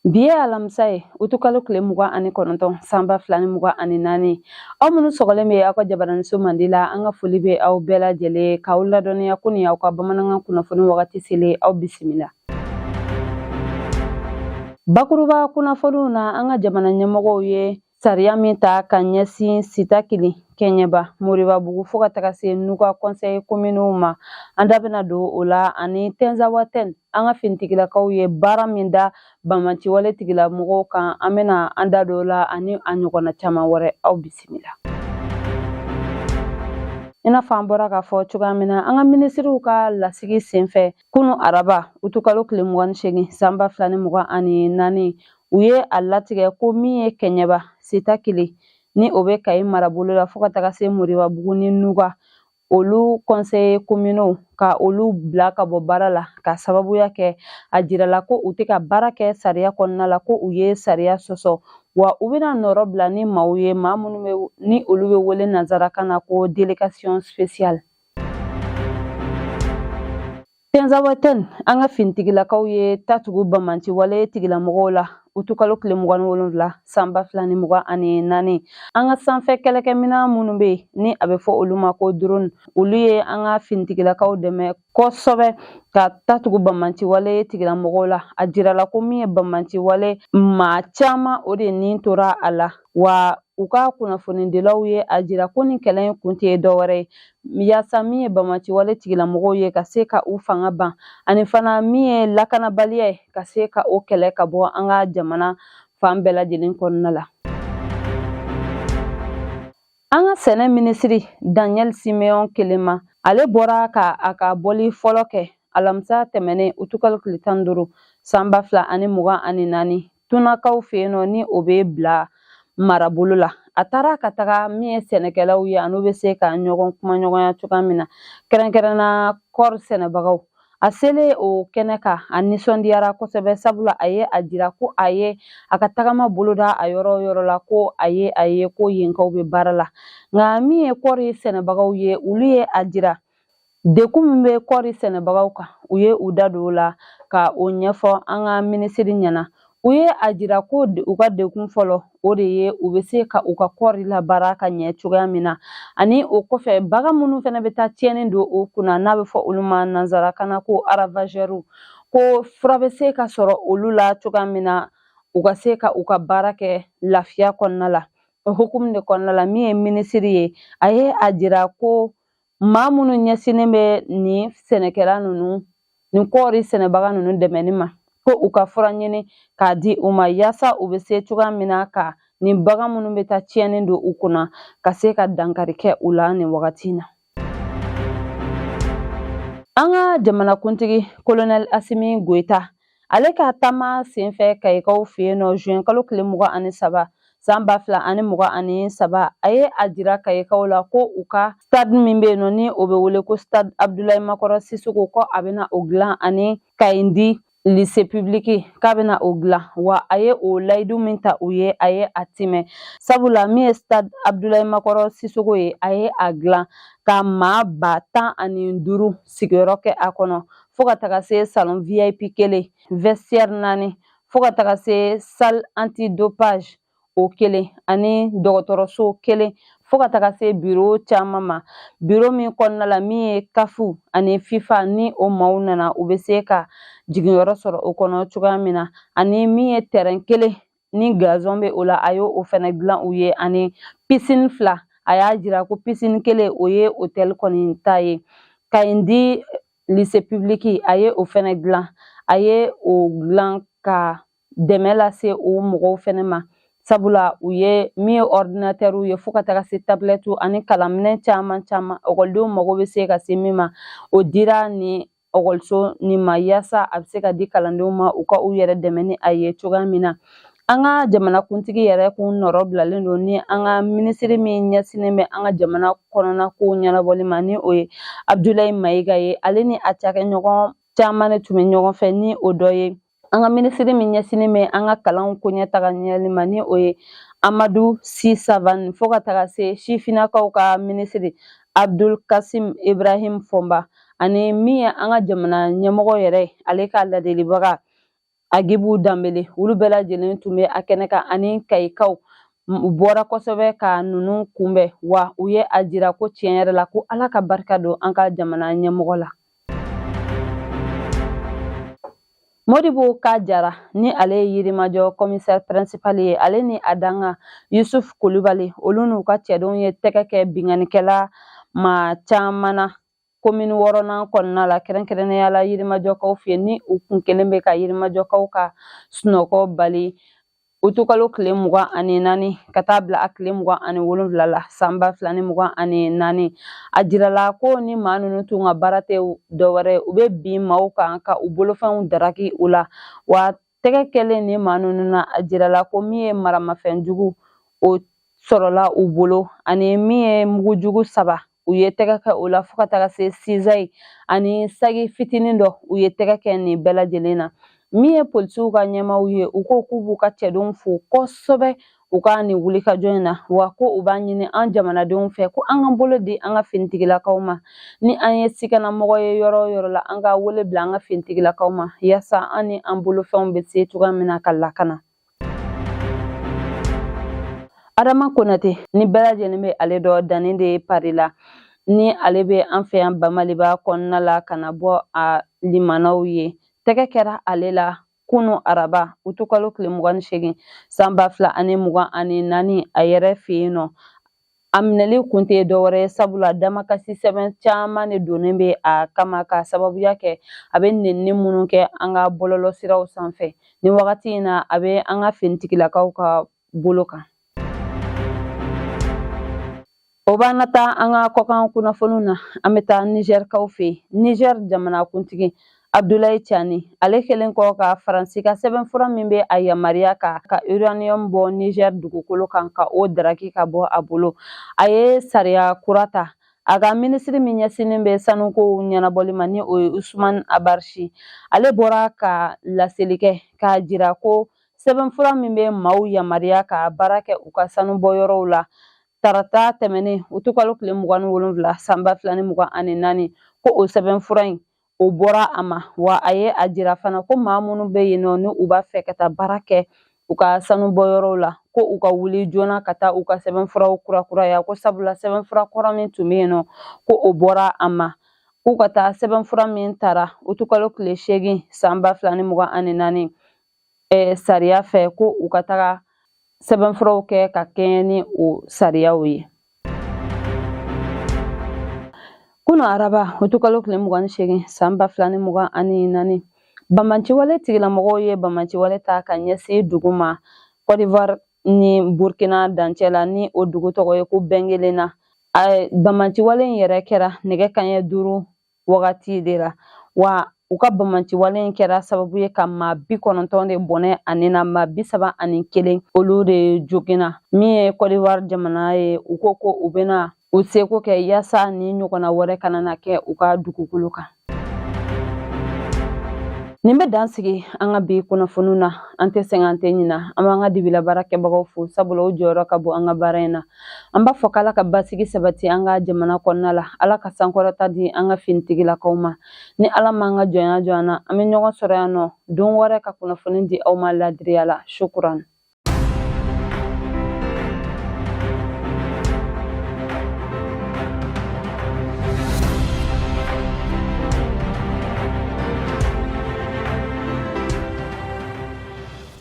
Bi ye alamisa ye utukalo tile 29 sanba 2024 aw minnu sɔgɔlen bɛ aw ka jabaraninso mandi la an ka foli bɛ aw bɛɛ lajɛlen k'aw ladɔnniya ko ni aw ka bamanankan kunnafoni wagati selen aw bisimila. Bakuruba kunnafoniw na an ka jamana ɲɛmɔgɔw ye sariya min ta ka ɲɛsin Sitakili, Kɛɲɛba, Moribabugu fo ka taga se Nuka conseil communaux ma. An da bɛna don o la ani Tɛnzawatɛn an ka finitigilakaw ye baara min da bamaciwale tigilamɔgɔw kan an bɛna an da don o la ani a ɲɔgɔnna caman wɛrɛ aw bisimila. I n'a fɔ an bɔra k'a fɔ cogoya min na an ka minisiriw ka lasigi senfɛ kunu araba utukalo tile 28 sanba 2024 u ye a latigɛ ko min ye Kɛɲɛba, Sitakili ni o bɛ Kayi marabolo la fo ka taga se Moribabugu ni Nuka olu conseil communaux ka olu bila ka bɔ baara la ka sababuya kɛ a jirala ko u tɛ ka baara kɛ sariya kɔnɔna la ko u ye sariya sɔsɔ wa u bɛna nɔrɔ bila ni maaw ye maa minnu ni olu bɛ wele nanzarakan na ko délégation spéciale. Tɛnzawatɛn an ka finitigilakaw ye tatugu bamaciwale tigilamɔgɔw la utukalo tile 27 sanba 2024 an ka sanfɛ kɛlɛkɛminɛn minnu bɛ ni a bɛ fɔ olu ma ko drone olu ye an ka finitigilakaw dɛmɛ kosɛbɛ ka tatugu bamaciwale tigilamɔgɔw la a jirala ko min ye bamaciwale maa caman o de nin tora a la wa u ka kunnafonidilaw ye a jira ko ni kɛlɛ in kun tɛ dɔwɛrɛ ye yaasa min ye bamaciwale tigilamɔgɔw ye ka se ka u fanga ban ani fana min ye lakanabaliya ye ka se ka o kɛlɛ ka bɔ an ka jamana fan bɛɛ lajɛlen kɔnɔna la. An ka sɛnɛ minisiri Daniel Simeon Kelema ale bɔra ka a ka bɔli fɔlɔ kɛ alamisa tɛmɛnen utukalo tile 15 sanba 2024 tunakaw fɛ yen nɔ ni o bɛ bila marabolo la a taara ka taga min ye sɛnɛkɛlaw ye an'u bɛ se ka ɲɔgɔn kumaɲɔgɔnya cogoya min na kɛrɛnkɛrɛnna kɔɔri sɛnɛbagaw a selen o kɛnɛ kan a nisɔndiyara kosɛbɛ sabula a ye a jira ko a ye a ka tagama boloda a yɔrɔ yɔrɔ la ko a ye ko yenkaw bɛ baara la nka min ye kɔɔri sɛnɛbagaw ye olu ye a jira dekun min bɛ kɔɔri sɛnɛbagaw kan u ye u da don o la ka o ɲɛfɔ an ka minisiri ɲɛna u ye a jira ko u ka dekun fɔlɔ o de ye u bɛ se ka u ka kɔɔri labaara ka ɲɛ cogoya min na ani o kɔfɛ bagan minnu fana bɛ taa tiɲɛni don o kunna n'a bɛ fɔ olu ma nanzarakan na ko aravageurs ko fura bɛ se ka sɔrɔ olu la cogoya min na u ka se ka u ka baara kɛ lafiya kɔnɔna la o hukumu de kɔnɔna la min ye minisiri ye a ye a jira ko maa minnu ɲɛsinnen bɛ nin sɛnɛkɛla ninnu nin kɔɔri sɛnɛbaga ninnu dɛmɛni ma ko u ka fura ɲini k'a di u ma yaasa u bɛ se cogoya min na ka nin bagan minnu bɛ taa tiɲɛni don u kunna ka se ka dankari kɛ u la nin wagati na. An ka jamanakuntigi Colonel Asimi Goita ale ka taama senfɛ Kayikaw fɛ yen nɔ juin kalo tile 23 san 2023 a ye a jira Kayikaw la ko u ka stade min bɛ yen nɔ ni o bɛ wele ko stade Abdulaye Makɔrɔ Sisoko ko a bɛna o dilan ani Kayindi lycée public k'a bɛna o dilan wa a ye o layidu min ta u ye a ye a tɛmɛ sabula min ye stade Abdulaye Makɔrɔ Sisoko ye a ye a dilan ka maa 15 sigiyɔrɔ kɛ a kɔnɔ fo ka taga se salon VIP 1 vestiaire 4 fo ka taga se salle antidopage o 1 ani dɔgɔtɔrɔso 1 fo ka taga se bureau caman ma bureau min kɔnɔna la min ye kafu ani fifa ni o maaw nana u bɛ se ka jiginyɔrɔ sɔrɔ o kɔnɔ cogoya min na ani min ye terrain 1 ni gazon bɛ o la a y'o fana dilan u ye ani piscine 2 a y'a jira ko piscine 1 o ye hôtel kɔni ta ye Kayindi lycée public a ye o fana dilan a ye o dilan ka dɛmɛ lase o mɔgɔw fana ma sabula u ye min ye ordinateur ye fo ka taga se tablette ani kalanminɛn caman ekɔlidenw mago bɛ se ka se min ma o dira ni ekɔliso nin ma yaasa a bɛ se ka di kalandenw ma u ka u yɛrɛ dɛmɛ ni a ye cogoya min na an ka jamanakuntigi yɛrɛ kun nɔrɔ bilalen don ni an ka minisiri min ɲɛsinnen bɛ an ka jamana kɔnɔna kow ɲɛnabɔli ma ni o ye Abdulaye Mayiga ye ale ni a cakɛɲɔgɔn caman de tun bɛ ɲɔgɔn fɛ ni o dɔ ye an ka minisiri min ɲɛsinnen bɛ an ka kalanw koɲɛtaga ɲɛli ma ni o ye Amadu Si Savani fo ka taga se sifinnakaw ka minisiri Abdul Kasim Ibrahim Fɔnba ani min ye an ka jamana ɲɛmɔgɔ yɛrɛ ale ka ladelibaga Agibu Dambele olu bɛɛ lajɛlen tun bɛ a kɛnɛ kan ani Kayikaw u bɔra kosɛbɛ ka ninnu kunbɛn wa u ye a jira ko tiɲɛ yɛrɛ la ko Ala ka barika don an ka jamana ɲɛmɔgɔ la. Modibo Kajara ni ale ye Yirimajɔ commissaire principal ye ale ni a danga Yusuf Kulibali olu n'u ka cɛdenw ye tɛgɛ kɛ binganikɛla ma caman na commune 6nan kɔnɔna la kɛrɛnkɛrɛnnenya la Yirimajɔkaw fɛ ni u kun kelen bɛ ka Yirimajɔkaw ka sunɔgɔ bali utukalo tile 24 ka taa bila a tile 27 la san 2024 a jirala ko ni maa ninnu tun ka baara tɛ dɔwɛrɛ u bɛ bin maaw kan ka u bolofɛnw daraki u la wa tɛgɛ kɛlen ni maa ninnu na a jirala ko min ye maramafɛn jugu o sɔrɔla u bolo ani min ye mugujugu 3 u ye tɛgɛ kɛ o la fo ka taga se sizayi ani sagi fitinin dɔ u ye tɛgɛ kɛ nin bɛɛ lajɛlen na. Min ye polisiw ka ɲɛmaaw ye u ko k'u b'u ka cɛdenw fo kosɛbɛ u ka nin wulikajɔ in na wa ko u b'a ɲini an jamanadenw fɛ ko an ka bolo di an ka finitigilakaw ma ni an ye sikanamɔgɔ ye yɔrɔ o yɔrɔ la an ka wele bila an ka finitigilakaw ma yaasa an ni an bolofɛnw bɛ se cogoya min na ka lakana. Adama Konate ni bɛɛ lajɛlen bɛ ale dɔ dannen de ye Paris la ni ale bɛ an fɛ yan Bamaliba kɔnɔna la ka na bɔ a limanaw ye. Tɛgɛ kɛra ale la kunu araba utukalo tile 28 san 2024 a yɛrɛ fɛ yen nɔ. A minɛli kun tɛ dɔwɛrɛ ye sabula damakasi sɛbɛn caman de donnen bɛ a kama ka sababuya kɛ a bɛ nɛnini minnu kɛ an ka bɔlɔlɔsiraw sanfɛ ni wagati in na a bɛ an ka finitigilakaw ka bolo kan. O b'an taa an ka kɔkan kunnafoniw na an bɛ taa Nizɛrikaw fɛ yen Nizɛr jamanakuntigi Abdulaye Tiani ale kɛlen kɔ ka Faransi ka sɛbɛnfura min bɛ a yamaruya ka uranium bɔ Nizɛr dugukolo kan ka o daraki ka bɔ a bolo a ye sariya kura ta a ka minisiri min ɲɛsinnen bɛ sanukow ɲɛnabɔli ma ni o ye Usumani Abarsi ale bɔra ka laseli kɛ k'a jira ko sɛbɛnfura min bɛ maaw yamaruya ka baara kɛ u ka sanubɔyɔrɔw la tarata tɛmɛnen utukalo tile 27 san 2024 ko o sɛbɛnfura in o bɔra a ma wa a ye a jira fana ko maa minnu bɛ yen nɔ ni u b'a fɛ ka taa baara kɛ u ka sanubɔyɔrɔw la ko u ka wuli joona ka taa u ka sɛbɛnfuraw kurakuraya ko sabula sɛbɛnfura kɔrɔ min tun bɛ yen nɔ ko o bɔra a ma k'u ka taa sɛbɛnfura min tara utukalo tile 8 san 2024 sariya fɛ ko u ka taga sɛbɛnfuraw kɛ ka kɛɲɛ ni o sariyaw ye. Kunu araba utukalo tile 28 san 2024 Bamanciwale tigilamɔgɔw ye Bamanciwale ta ka ɲɛsin dugu ma Côte d'Ivoire ni Burkina dancɛ la ni o dugu tɔgɔ ye ko Bengelena. Bamanciwale in yɛrɛ kɛra nɛgɛ kanɲɛ 5 wagati de la wa u ka Bamanciwale in kɛra sababu ye ka maa 90 de bɔnɛ ani na maa 31 olu de joginna min ye Côte d'Ivoire jamana ye u ko ko u bɛna u seko kɛ yaasa ni ɲɔgɔnna wɛrɛ kana na kɛ u ka dugukolo kan. Nin bɛ dan sigi an ka bi kunnafoniw na an tɛ sɛgɛn an tɛ ɲina an b'an ka dibila baarakɛbagaw fo sabula o jɔyɔrɔ ka bon an ka baara in na an b'a fɔ k'Ala ka basigi sabati an ka jamana kɔnɔna la Ala ka sankɔrɔta di an ka finitigilakaw ma ni Ala m'an ka jɔnya jɔ an na an bɛ ɲɔgɔn sɔrɔ yan nɔ don wɛrɛ ka kunnafoni di aw ma ladiriya la shukran.